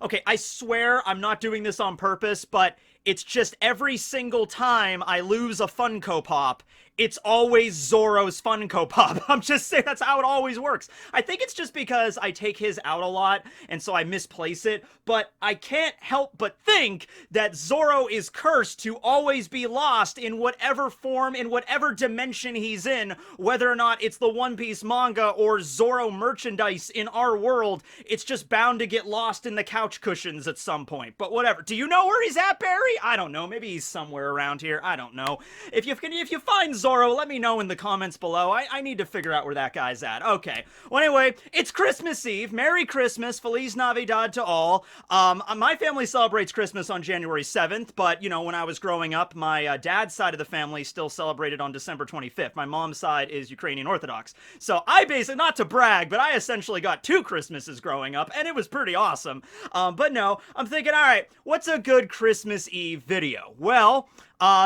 Okay, I swear I'm not doing this on purpose, but it's just every single time I lose a Funko Pop, it's always Zoro's Funko Pop. I'm just saying that's how it always works. I think it's just because I take his out a lot, and so I misplace it, but I can't help but think that Zoro is cursed to always be lost in whatever form, in whatever dimension he's in, whether or not it's the One Piece manga or Zoro merchandise in our world. It's just bound to get lost in the couch cushions at some point, but whatever. Do you know where he's at, Barry? I don't know. Maybe he's somewhere around here. I don't know. If you find Zoro, let me know in the comments below. I need to figure out where that guy's at. Okay. Well, anyway, it's Christmas Eve. Merry Christmas. Feliz Navidad to all. My family celebrates Christmas on January 7th, but, you know, when I was growing up, my dad's side of the family still celebrated on December 25th. My mom's side is Ukrainian Orthodox. So I basically, not to brag, but I essentially got 2 Christmases growing up, and it was pretty awesome. But no, I'm thinking, all right, what's a good Christmas Eve video? Well,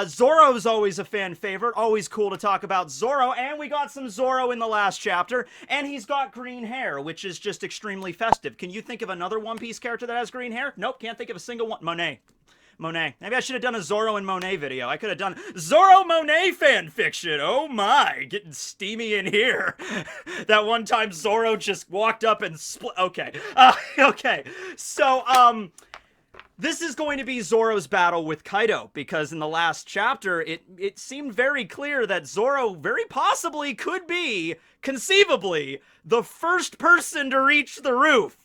Zoro's always a fan favorite, always cool to talk about Zoro, and we got some Zoro in the last chapter, and he's got green hair, which is just extremely festive. Can you think of another One Piece character that has green hair? Nope, can't think of a single one. Monet. Maybe I should have done a Zoro and Monet video. I could have done Zoro Monet fanfiction. Oh my, getting steamy in here. That one time Zoro just walked up and split. Okay. Okay. So, this is going to be Zoro's battle with Kaido, because in the last chapter, it seemed very clear that Zoro very possibly could be, conceivably, the first person to reach the roof.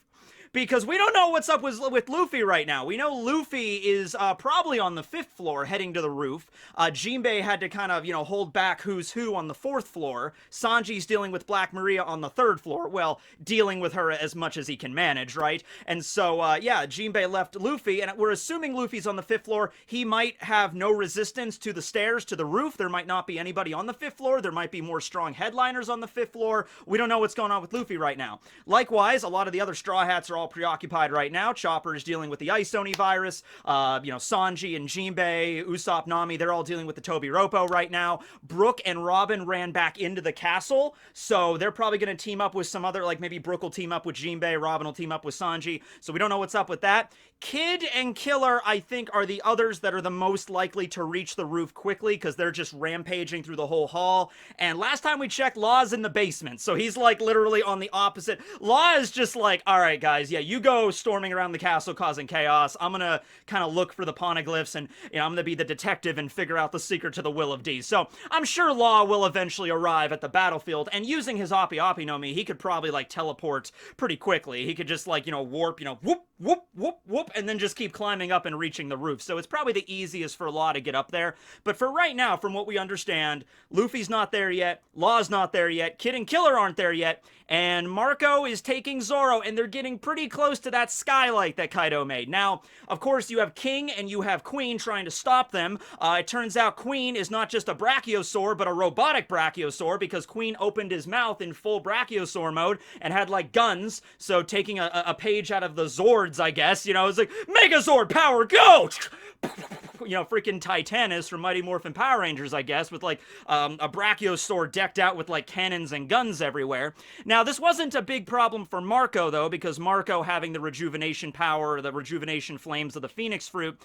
Because we don't know what's up with Luffy right now. We know Luffy is probably on the 5th floor heading to the roof. Jinbei had to kind of, you know, hold back who's who on the 4th floor. Sanji's dealing with Black Maria on the 3rd floor. Well, dealing with her as much as he can manage, right? And so, yeah, Jinbei left Luffy, and we're assuming Luffy's on the 5th floor. He might have no resistance to the stairs to the roof. There might not be anybody on the 5th floor. There might be more strong headliners on the 5th floor. We don't know what's going on with Luffy right now. Likewise, a lot of the other Straw Hats are all preoccupied right now. Chopper is dealing with the Ice Oni virus. You know, Sanji and Jinbei, Usopp, Nami, they're all dealing with the Tobi Roppo right now. Brook and Robin ran back into the castle, so they're probably going to team up with some other, like maybe Brook will team up with Jinbei, Robin will team up with Sanji, so we don't know what's up with that. Kid and Killer, I think, are the others that are the most likely to reach the roof quickly, because they're just rampaging through the whole hall. And last time we checked, Law's in the basement, so he's like literally on the opposite. Law is just like, all right, guys, yeah, you go storming around the castle causing chaos. I'm gonna kind of look for the poneglyphs, and, you know, I'm gonna be the detective and figure out the secret to the Will of D. So I'm sure Law will eventually arrive at the battlefield, and using his Appi Appi no Mi, he could probably like teleport pretty quickly. He could just like, you know, warp, you know, whoop, whoop, whoop, whoop, and then just keep climbing up and reaching the roof. So it's probably the easiest for Law to get up there. But for right now, from what we understand, Luffy's not there yet, Law's not there yet, Kid and Killer aren't there yet, and Marco is taking Zoro, and they're getting pretty close to that skylight that Kaido made. Now, of course, you have King and you have Queen trying to stop them. It turns out Queen is not just a Brachiosaur, but a robotic Brachiosaur, because Queen opened his mouth in full Brachiosaur mode and had, like, guns. So taking a page out of the Zords, I guess, you know, it's like, Megazord power, go! You know, freaking Titanus from Mighty Morphin Power Rangers, I guess, with, like, a Brachiosaur decked out with, like, cannons and guns everywhere. Now, this wasn't a big problem for Marco, though, because Marco having the rejuvenation power, the rejuvenation flames of the Phoenix Fruit,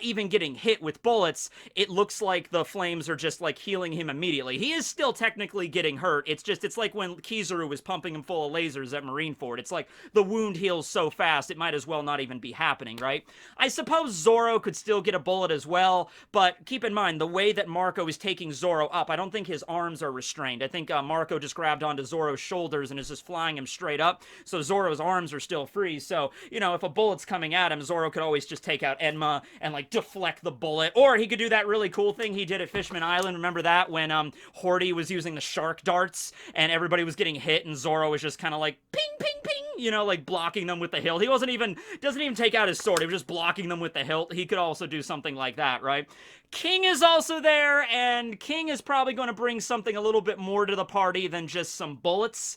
even getting hit with bullets, it looks like the flames are just, like, healing him immediately. He is still technically getting hurt. It's just, it's like when Kizaru was pumping him full of lasers at Marineford. It's like the wound heals so fast, it might as well not even be happening, right? I suppose Zoro could still get a bullet as well, but keep in mind, the way that Marco is taking Zoro up, I don't think his arms are restrained. I think Marco just grabbed onto Zoro's shoulders and is just flying him straight up, so Zoro's arms are still free. So, you know, if a bullet's coming at him, Zoro could always just take out Enma and, like, deflect the bullet. Or he could do that really cool thing he did at Fishman Island. Remember that? When Horty was using the shark darts and everybody was getting hit and Zoro was just kind of like, ping, ping, ping, you know, like blocking them with the hilt. He doesn't even take out his sword. He was just blocking them with the hilt. He could also do something like that, right? King is also there, and King is probably going to bring something a little bit more to the party than just some bullets.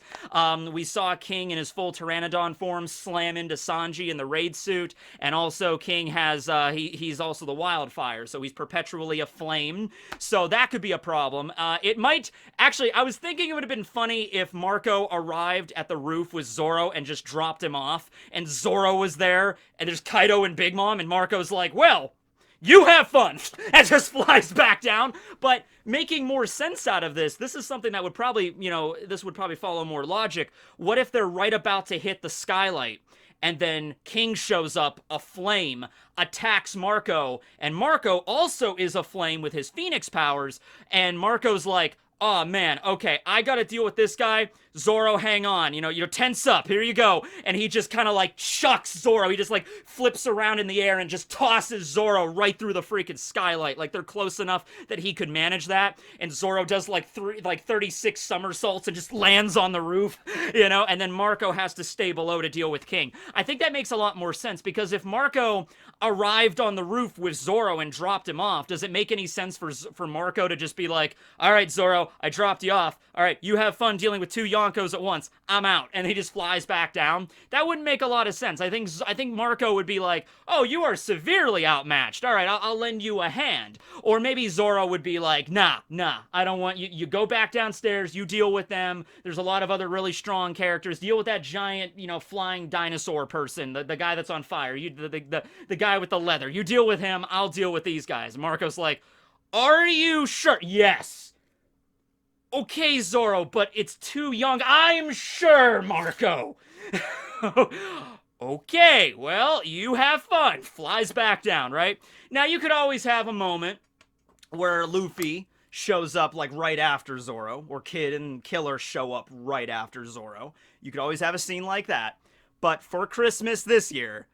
We saw King in his full Pteranodon form slam into Sanji in the raid suit, and also King has, he's also the wildfire, so he's perpetually aflame, so that could be a problem. It might, actually, I was thinking it would have been funny if Marco arrived at the roof with Zoro and just dropped him off, and Zoro was there, and there's Kaido and Big Mom, and Marco's like, well, you have fun, and just flies back down. But making more sense out of this is something that would probably, this would probably follow more logic. What if they're right about to hit the skylight, and then King shows up, a flame, attacks Marco, and Marco also is a flame with his Phoenix powers, and Marco's like, oh man, okay, I gotta deal with this guy. Zoro, hang on, tense up, here you go. And he just kind of like chucks Zoro. He just like flips around in the air and just tosses Zoro right through the freaking skylight. Like they're close enough that he could manage that. And Zoro does like 36 somersaults and just lands on the roof, and then Marco has to stay below to deal with King. I think that makes a lot more sense, because if Marco arrived on the roof with Zoro and dropped him off, does it make any sense for Marco to just be like, all right, Zoro, I dropped you off. All right, you have fun dealing with two Yonkos at once. I'm out. And he just flies back down. That wouldn't make a lot of sense. I think Marco would be like, oh, you are severely outmatched. All right, I'll lend you a hand. Or maybe Zoro would be like, nah, I don't want you. You go back downstairs. You deal with them. There's a lot of other really strong characters. Deal with that giant, flying dinosaur person, the guy that's on fire. The guy with the leather. You deal with him. I'll deal with these guys. Marco's like, are you sure? Yes. Okay, Zoro, but it's too young. I'm sure, Marco. Okay, well, you have fun. Flies back down, right? Now, you could always have a moment where Luffy shows up, like, right after Zoro, or Kid and Killer show up right after Zoro. You could always have a scene like that. But for Christmas this year,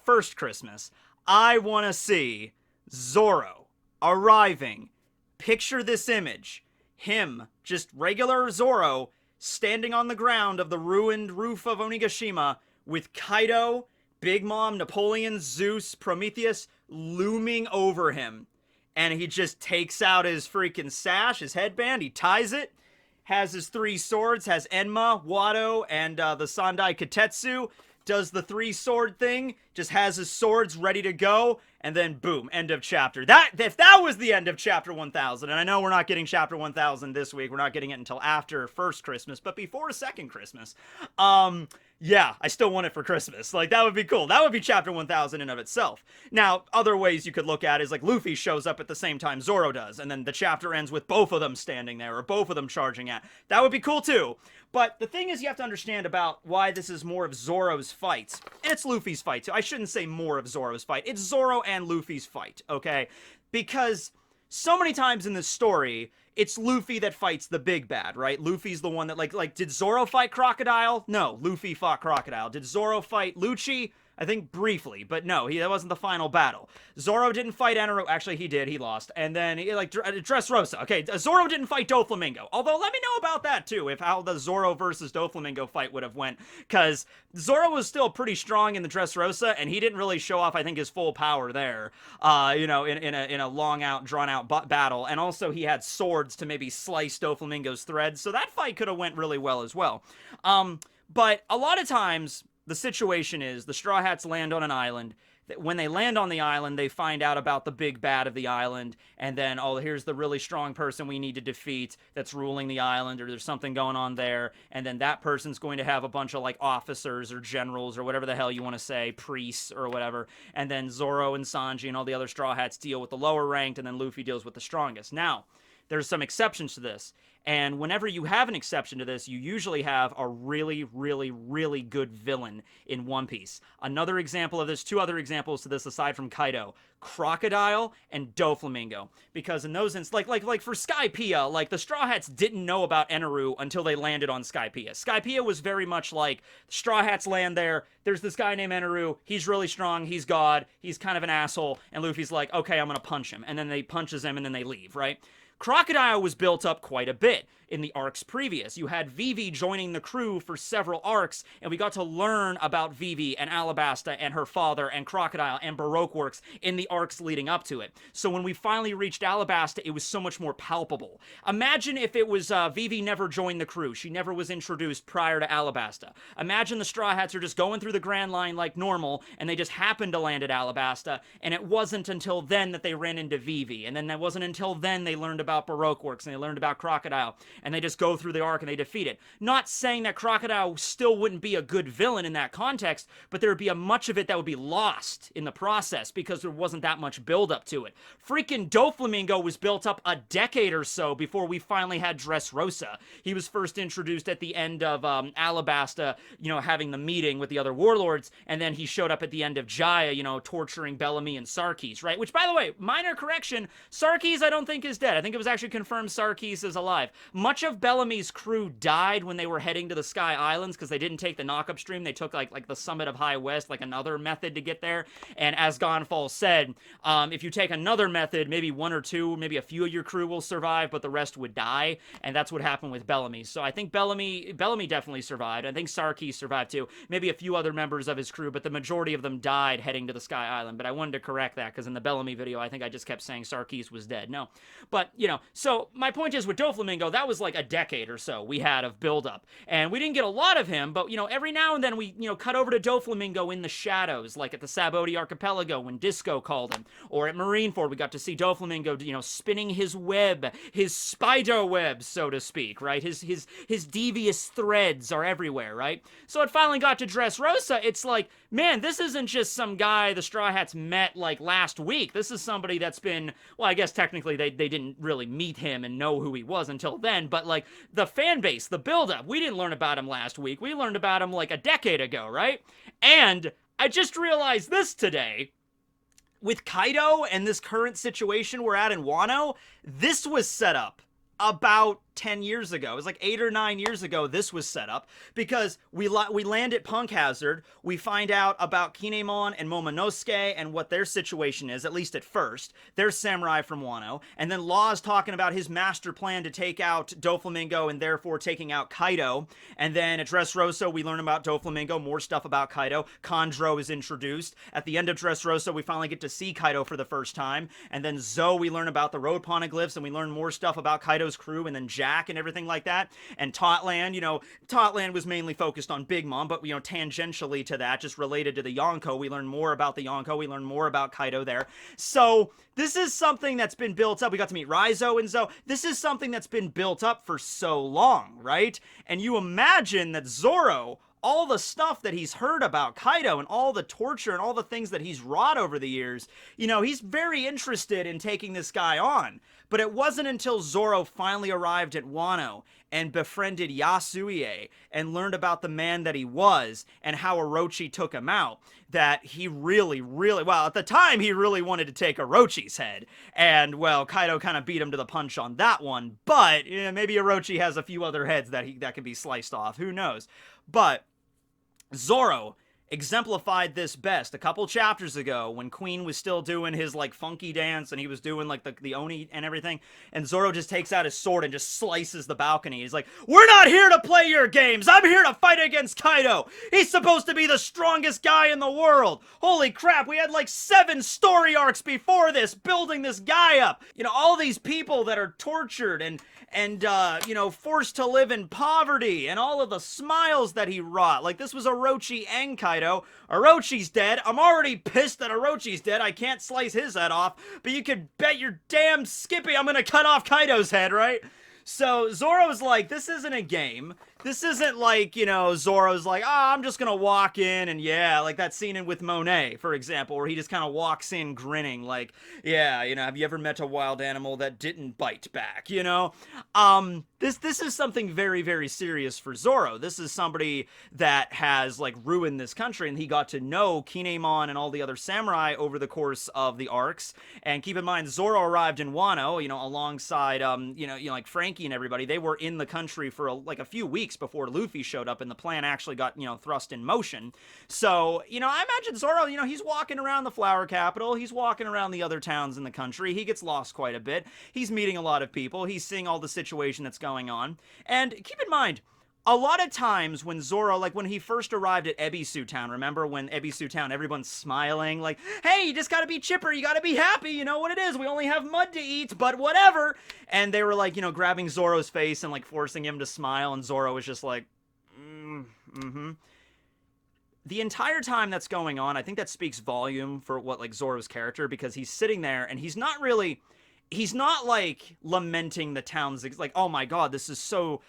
first Christmas, I want to see Zoro arriving. Picture this image. Him, just regular Zoro, standing on the ground of the ruined roof of Onigashima with Kaido, Big Mom, Napoleon, Zeus, Prometheus looming over him. And he just takes out his freaking sash, his headband, he ties it, has his three swords, has Enma, Wado, and the Sandai Katetsu, does the three sword thing, just has his swords ready to go, and then boom, end of chapter. If that was the end of chapter 1000, and I know we're not getting chapter 1000 this week, we're not getting it until after first Christmas, but before second Christmas, yeah, I still want it for Christmas. Like, that would be cool. That would be chapter 1000 in of itself. Now, other ways you could look at it is like Luffy shows up at the same time Zoro does, and then the chapter ends with both of them standing there, or both of them charging at. That would be cool too. But the thing is, you have to understand about why this is more of Zoro's fight. And it's Luffy's fight too. I shouldn't say more of Zoro's fight. It's Zoro and Luffy's fight, okay? Because so many times in this story, it's Luffy that fights the big bad, right? Luffy's the one that, like, did Zoro fight Crocodile? No, Luffy fought Crocodile. Did Zoro fight Lucci? I think briefly, but no, that wasn't the final battle. Zoro didn't fight Enero. Actually, he did. He lost. And then, Dressrosa. Okay, Zoro didn't fight Doflamingo. Although, let me know about that, too, how the Zoro versus Doflamingo fight would have went. Because Zoro was still pretty strong in the Dressrosa, and he didn't really show off, I think, his full power there, in a long-out, drawn-out battle. And also, he had swords to maybe slice Doflamingo's threads, so that fight could have went really well as well. But a lot of times, the situation is the Straw Hats land on an island. When they land on the island, they find out about the big bad of the island, and then, oh, here's the really strong person we need to defeat that's ruling the island, or there's something going on there, and then that person's going to have a bunch of, like, officers or generals or whatever the hell you want to say, priests or whatever, and then Zoro and Sanji and all the other Straw Hats deal with the lower ranked, and then Luffy deals with the strongest. Now, there's some exceptions to this. And whenever you have an exception to this, you usually have a really, really, really good villain in One Piece. Another example of this, two other examples to this aside from Kaido, Crocodile and Doflamingo. Because in those instances, like for Skypiea, like the Straw Hats didn't know about Eneru until they landed on Skypiea. Skypiea was very much like, Straw Hats land there, there's this guy named Eneru, he's really strong, he's God, he's kind of an asshole, and Luffy's like, okay, I'm gonna punch him. And then they punches him and then they leave, right? Crocodile was built up quite a bit in the arcs previous. You had Vivi joining the crew for several arcs, and we got to learn about Vivi and Alabasta and her father and Crocodile and Baroque Works in the arcs leading up to it. So when we finally reached Alabasta, it was so much more palpable. Imagine if it was Vivi never joined the crew. She never was introduced prior to Alabasta. Imagine the Straw Hats are just going through the Grand Line like normal, and they just happened to land at Alabasta, and it wasn't until then that they ran into Vivi, and then it wasn't until then they learned about Baroque Works, and they learned about Crocodile. and they just go through the arc and they defeat it. Not saying that Crocodile still wouldn't be a good villain in that context, but there would be a much of it that would be lost in the process because there wasn't that much build up to it. Freaking Doflamingo was built up a decade or so before we finally had Dressrosa. He was first introduced at the end of Alabasta, having the meeting with the other warlords, and then he showed up at the end of Jaya, torturing Bellamy and Sarkis, right? Which, by the way, minor correction, Sarkis I don't think is dead. I think it was actually confirmed Sarkis is alive. Much of Bellamy's crew died when they were heading to the Sky Islands because they didn't take the knock-up stream. They took like the summit of High West, like another method to get there. And as Gonfall said, if you take another method, maybe one or two, maybe a few of your crew will survive, but the rest would die. And that's what happened with Bellamy. So I think Bellamy definitely survived. I think Sarkis survived too. Maybe a few other members of his crew, but the majority of them died heading to the Sky Island. But I wanted to correct that because in the Bellamy video, I think I just kept saying Sarkis was dead. No. But, so my point is with Doflamingo, that was like a decade or so we had of build-up. And we didn't get a lot of him, but, every now and then we, cut over to Doflamingo in the shadows, like at the Saboti Archipelago when Disco called him. Or at Marineford, we got to see Doflamingo, spinning his web, his spider web, so to speak, right? His devious threads are everywhere, right? So it finally got to Dressrosa. It's like, man, this isn't just some guy the Straw Hats met like last week. This is somebody that's been, well, I guess technically they didn't really meet him and know who he was until then, but like the fan base, the build-up, we didn't learn about him last week. We learned about him like a decade ago, right? And I just realized this today. With Kaido and this current situation we're at in Wano, this was set up about 10 years ago. It was like 8 or 9 years ago this was set up because we land at Punk Hazard, we find out about Kinemon and Momonosuke and what their situation is, at least at first. They're samurai from Wano, and then Law's talking about his master plan to take out Doflamingo and therefore taking out Kaido, and then at Dressrosa we learn about Doflamingo, more stuff about Kaido. Kandro is introduced. At the end of Dressrosa we finally get to see Kaido for the first time, and then Zo we learn about the road poneglyphs, and we learn more stuff about Kaido's crew, and then Jack and everything like that. And Totland, Totland was mainly focused on Big Mom, but, tangentially to that, just related to the Yonko, we learn more about the Yonko, we learn more about Kaido there. So, this is something that's been built up. We got to meet Raizo and Zo. This is something that's been built up for so long, right? And you imagine that Zoro, all the stuff that he's heard about Kaido and all the torture and all the things that he's wrought over the years, he's very interested in taking this guy on. But it wasn't until Zoro finally arrived at Wano and befriended Yasuie and learned about the man that he was and how Orochi took him out that he really, well, at the time he really wanted to take Orochi's head. And, well, Kaido kind of beat him to the punch on that one. But maybe Orochi has a few other heads that can be sliced off. Who knows? But Zoro exemplified this best a couple chapters ago when Queen was still doing his like funky dance and he was doing like the Oni and everything, and Zoro just takes out his sword and just slices the balcony. He's like, we're not here to play your games, I'm here to fight against Kaido. He's supposed to be the strongest guy in the world. Holy crap, we had like 7 story arcs before this building this guy up. All these people that are tortured and forced to live in poverty, and all of the smiles that he wrought. Like, this was Orochi and Kaido. Orochi's dead. I'm already pissed that Orochi's dead. I can't slice his head off, but you could bet your damn Skippy I'm gonna cut off Kaido's head, right? So Zoro's like, this isn't a game. This isn't like, Zoro's like, I'm just gonna walk in and yeah, like that scene in with Monet, for example, where he just kind of walks in grinning like, yeah, have you ever met a wild animal that didn't bite back, This is something very, very serious for Zoro. This is somebody that has, like, ruined this country, and he got to know Kinemon and all the other samurai over the course of the arcs. And keep in mind, Zoro arrived in Wano, alongside, like Frankie and everybody. They were in the country for, a few weeks before Luffy showed up, and the plan actually got, thrust in motion. So, I imagine Zoro, he's walking around the flower capital. He's walking around the other towns in the country. He gets lost quite a bit. He's meeting a lot of people. He's seeing all the situation that's going on. And keep in mind, a lot of times when Zoro, like when he first arrived at Ebisu Town, remember when Ebisu Town, everyone's smiling, like, hey, you just gotta be chipper, you gotta be happy, you know what it is, we only have mud to eat, but whatever. And they were like, grabbing Zoro's face and like forcing him to smile, and Zoro was just like, The entire time that's going on, I think that speaks volume for what, like, Zoro's character, because he's sitting there and he's not really he's not like lamenting the town's like, oh my god, this is so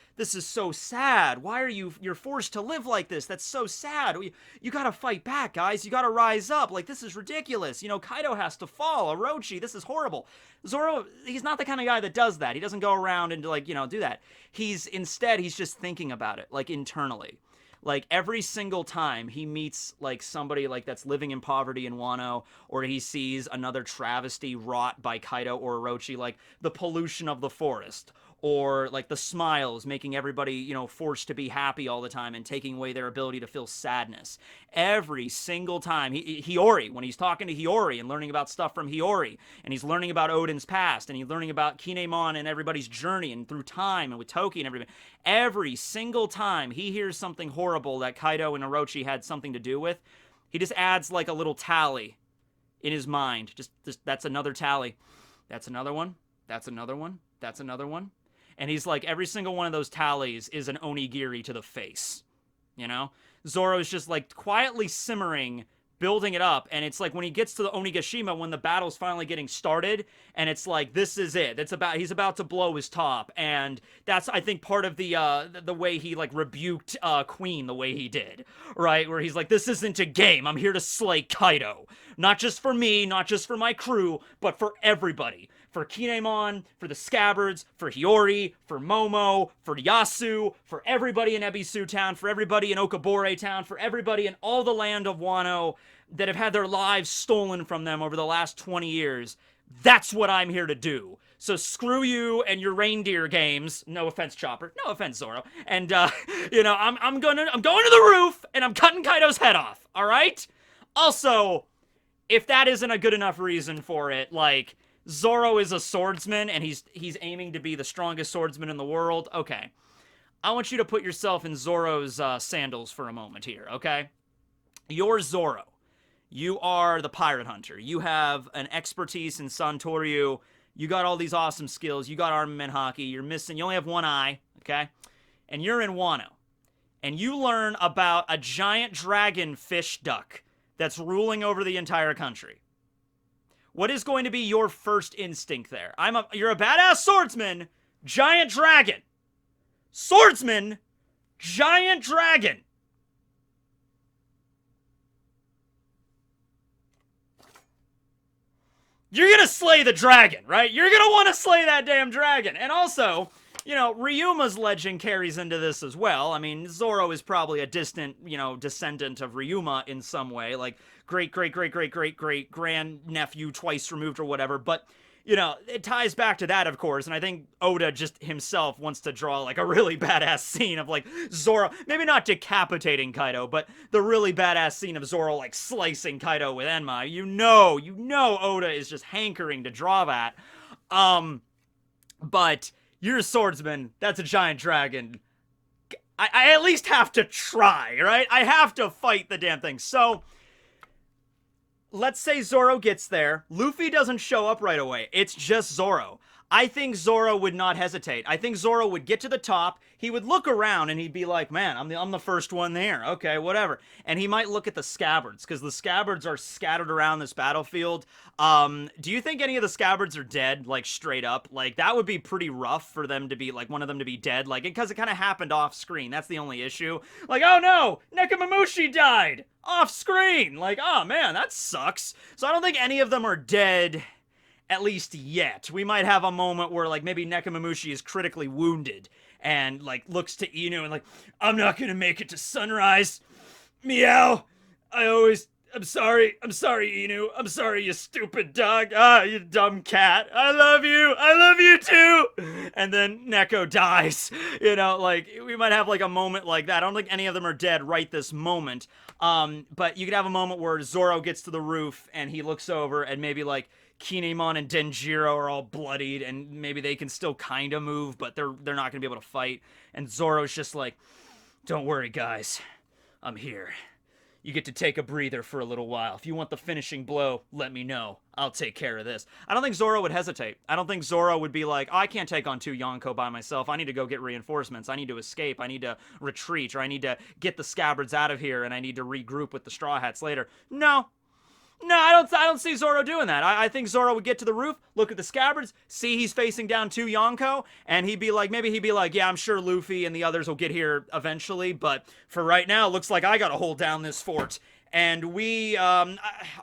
sad. Why are you're forced to live like this? That's so sad. You gotta fight back, guys. You gotta rise up. Like, this is ridiculous. Kaido has to fall. Orochi, this is horrible. Zoro, he's not the kind of guy that does that. He doesn't go around and like, do that. He's just thinking about it, like, internally. Like, every single time he meets, like, somebody, like, that's living in poverty in Wano, or he sees another travesty wrought by Kaido or Orochi, like the pollution of the forest, or, like, the smiles making everybody, forced to be happy all the time and taking away their ability to feel sadness. Every single time, Hiyori, when he's talking to Hiyori and learning about stuff from Hiyori, and he's learning about Odin's past, and he's learning about Kinemon and everybody's journey, and through time, and with Toki and everybody, every single time he hears something horrible that Kaido and Orochi had something to do with, he just adds, like, a little tally in his mind. Just that's another tally. That's another one. That's another one. That's another one. And he's like, every single one of those tallies is an onigiri to the face. Zoro's just, like, quietly simmering, building it up, and it's like when he gets to the Onigashima, when the battle's finally getting started, and it's like, this is it. He's about to blow his top, and that's, I think, part of the way he, like, rebuked Queen the way he did, right? Where he's like, this isn't a game. I'm here to slay Kaido. Not just for me, not just for my crew, but for everybody. For Kinemon, for the Scabbards, for Hiyori, for Momo, for Yasu, for everybody in Ebisu Town, for everybody in Okabore Town, for everybody in all the land of Wano that have had their lives stolen from them over the last 20 years. That's what I'm here to do. So screw you and your reindeer games. No offense, Chopper. No offense, Zoro. And, I'm going to the roof, and I'm cutting Kaido's head off, all right? Also, if that isn't a good enough reason for it, like, Zoro is a swordsman, and he's aiming to be the strongest swordsman in the world. Okay. I want you to put yourself in Zoro's sandals for a moment here, okay? You're Zoro. You are the pirate hunter. You have an expertise in Santoryu. You got all these awesome skills. You got armament hockey. You only have one eye, okay? And you're in Wano. And you learn about a giant dragon fish duck that's ruling over the entire country. What is going to be your first instinct there? You're a badass swordsman, giant dragon. Swordsman, giant dragon. You're gonna slay the dragon, right? You're gonna want to slay that damn dragon. And also, Ryuma's legend carries into this as well. I mean, Zoro is probably a distant, descendant of Ryuma in some way, like great-great-great-great-great-great-grandnephew twice removed or whatever, but, it ties back to that, of course, and I think Oda just himself wants to draw, like, a really badass scene of, like, Zoro, maybe not decapitating Kaido, but the really badass scene of Zoro, like, slicing Kaido with Enma. Oda is just hankering to draw that. But you're a swordsman, that's a giant dragon. I at least have to try, right? I have to fight the damn thing. So, let's say Zoro gets there. Luffy doesn't show up right away. It's just Zoro. I think Zoro would not hesitate. I think Zoro would get to the top. He would look around and he'd be like, man, I'm the first one there. Okay, whatever. And he might look at the Scabbards, because the Scabbards are scattered around this battlefield. Do you think any of the Scabbards are dead, like, straight up? Like, that would be pretty rough for them to be, like, one of them to be dead. Like, because it kind of happened off screen. That's the only issue. Like, oh no, Nekomamushi died off screen. Like, oh man, that sucks. So I don't think any of them are dead, at least yet. We might have a moment where, like, maybe Nekomamushi is critically wounded and, like, looks to Inu and, like, I'm not gonna make it to sunrise. Meow. I'm sorry, Inu. I'm sorry, you stupid dog. Ah, you dumb cat. I love you too. And then Neko dies. Like, we might have, like, a moment like that. I don't think any of them are dead right this moment. But you could have a moment where Zoro gets to the roof and he looks over and maybe, like, Kinemon and Denjiro are all bloodied, and maybe they can still kind of move, but they're not going to be able to fight. And Zoro's just like, don't worry, guys. I'm here. You get to take a breather for a little while. If you want the finishing blow, let me know. I'll take care of this. I don't think Zoro would hesitate. I don't think Zoro would be like, I can't take on 2 Yonko by myself. I need to go get reinforcements. I need to escape. I need to retreat, or I need to get the Scabbards out of here, and I need to regroup with the Straw Hats later. No. No, I don't see Zoro doing that. I think Zoro would get to the roof, look at the scabbards, see he's facing down 2 Yonko, and maybe he'd be like, yeah, I'm sure Luffy and the others will get here eventually, but for right now, it looks like I gotta hold down this fort. And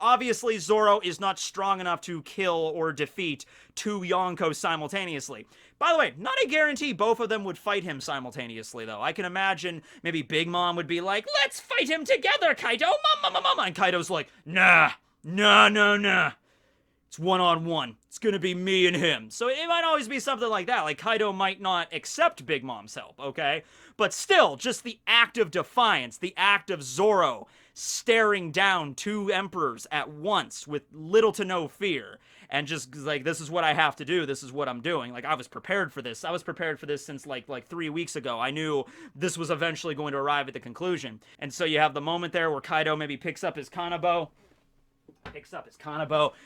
obviously Zoro is not strong enough to kill or defeat 2 Yonko simultaneously. By the way, not a guarantee both of them would fight him simultaneously, though. I can imagine maybe Big Mom would be like, let's fight him together, Kaido, mama, and Kaido's like, nah. It's one-on-one. It's gonna be me and him. So it might always be something like that. Like, Kaido might not accept Big Mom's help, okay? But still, just the act of defiance, the act of Zoro staring down 2 emperors at once with little to no fear. And just, like, this is what I have to do. This is what I'm doing. Like, I was prepared for this. I was prepared for this since, like 3 weeks ago. I knew this was eventually going to arrive at the conclusion. And so you have the moment there where Kaido maybe picks up his kanabo,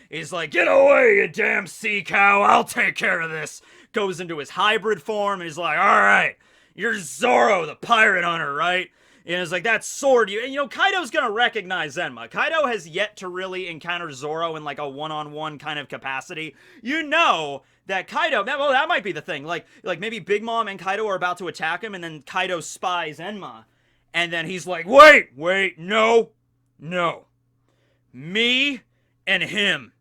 is like, get away, you damn sea cow, I'll take care of this. Goes into his hybrid form, and he's like, alright, you're Zoro, the pirate hunter, right? And it's like, that sword, and Kaido's gonna recognize Zenma. Kaido has yet to really encounter Zoro in like a one-on-one kind of capacity. That Kaido, well, that might be the thing. Like maybe Big Mom and Kaido are about to attack him, and then Kaido spies Enma. And then he's like, wait, no. Me and him.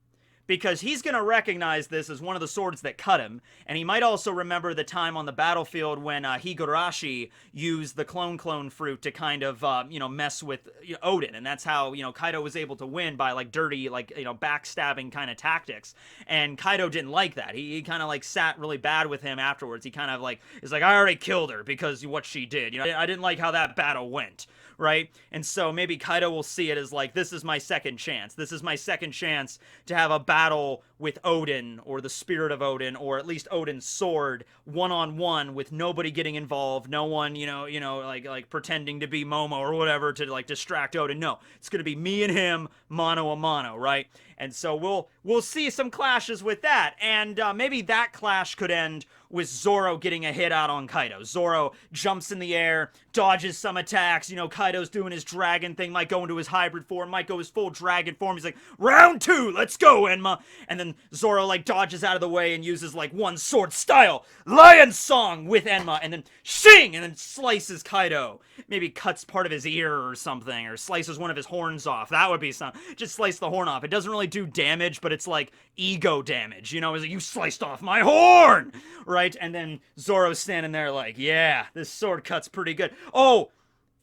Because he's going to recognize this as one of the swords that cut him. And he might also remember the time on the battlefield when Higurashi used the clone fruit to kind of, mess with Odin. And that's how, Kaido was able to win by, like, dirty, like, backstabbing kind of tactics. And Kaido didn't like that. He kind of, like, sat really bad with him afterwards. He kind of, like, is like, I already killed her because what she did. I didn't like how that battle went. Right? And so maybe Kaido will see it as like, this is my second chance. This is my second chance to have a battle with Odin, or the spirit of Odin, or at least Odin's sword, one-on-one with nobody getting involved, no one, like pretending to be Momo or whatever to like distract Odin. No, it's gonna be me and him, mano a mano, right? And so we'll see some clashes with that, and maybe that clash could end with Zoro getting a hit out on Kaido. Zoro jumps in the air, dodges some attacks, Kaido's doing his dragon thing, might go into his hybrid form, might go his full dragon form, he's like, round 2, let's go, Enma! And then Zoro, like, dodges out of the way and uses, like, one sword style, Lion Song with Enma, and then shing! And then slices Kaido. Maybe cuts part of his ear or something, or slices one of his horns off. That would be something. Just slice the horn off. It doesn't really do damage, but it's like ego damage, it's like, you sliced off my horn! Right? And then Zoro's standing there like, yeah, this sword cut's pretty good. Oh!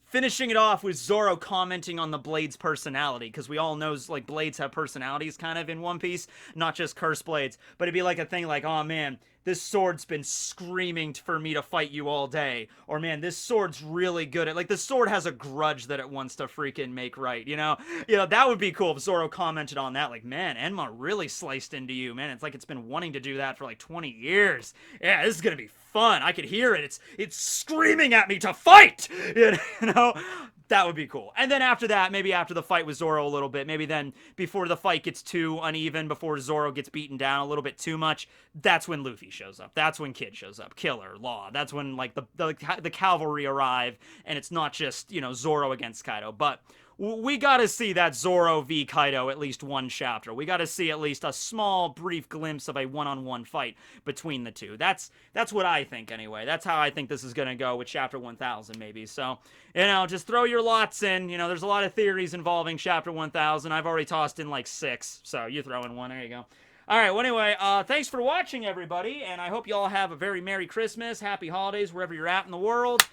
Finishing it off with Zoro commenting on the Blade's personality, because we all know, like, Blades have personalities kind of in One Piece, not just curse blades, but it'd be like a thing like, oh man, this sword's been screaming for me to fight you all day, or man, this sword's really good at, like, this sword has a grudge that it wants to freaking make right, that would be cool if Zoro commented on that, like, man, Enma really sliced into you, man, it's like it's been wanting to do that for like 20 years, yeah, this is gonna be fun, I could hear it, it's screaming at me to fight, that would be cool. And then after that, maybe after the fight with Zoro a little bit, maybe then before the fight gets too uneven, before Zoro gets beaten down a little bit too much, that's when Luffy shows up. That's when Kid shows up. Killer, Law. That's when, like, the cavalry arrive, and it's not just, Zoro against Kaido. But we gotta see that Zoro v Kaido at least one chapter. We gotta see at least a small, brief glimpse of a one-on-one fight between the two. That's what I think, anyway. That's how I think this is gonna go with Chapter 1000, maybe. So, just throw your lots in. There's a lot of theories involving Chapter 1000. I've already tossed in, like, 6. So, you throw in one. There you go. Alright, well, anyway, thanks for watching, everybody, and I hope you all have a very Merry Christmas, Happy Holidays, wherever you're at in the world.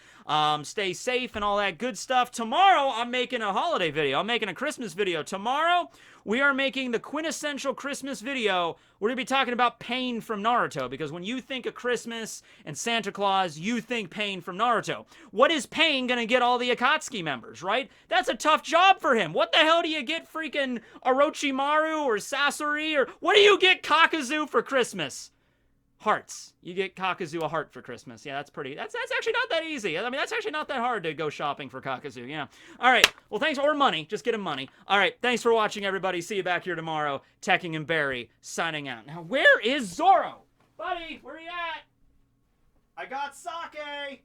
Stay safe and all that good stuff. Tomorrow, I'm making a holiday video. I'm making a Christmas video. Tomorrow, we are making the quintessential Christmas video. We're going to be talking about Pain from Naruto, because when you think of Christmas and Santa Claus, you think Pain from Naruto. What is Pain going to get all the Akatsuki members, right? That's a tough job for him. What the hell do you get freaking Orochimaru or Sasori, or what do you get Kakuzu for Christmas? Hearts. You get Kakuzu a heart for Christmas. Yeah, that's actually not that easy. I mean, that's actually not that hard to go shopping for Kakuzu, yeah. Alright, well, thanks, or money. Just get him money. Alright, thanks for watching, everybody. See you back here tomorrow. Tekking and Barry, signing out. Now, where is Zoro? Buddy, where you at? I got sake!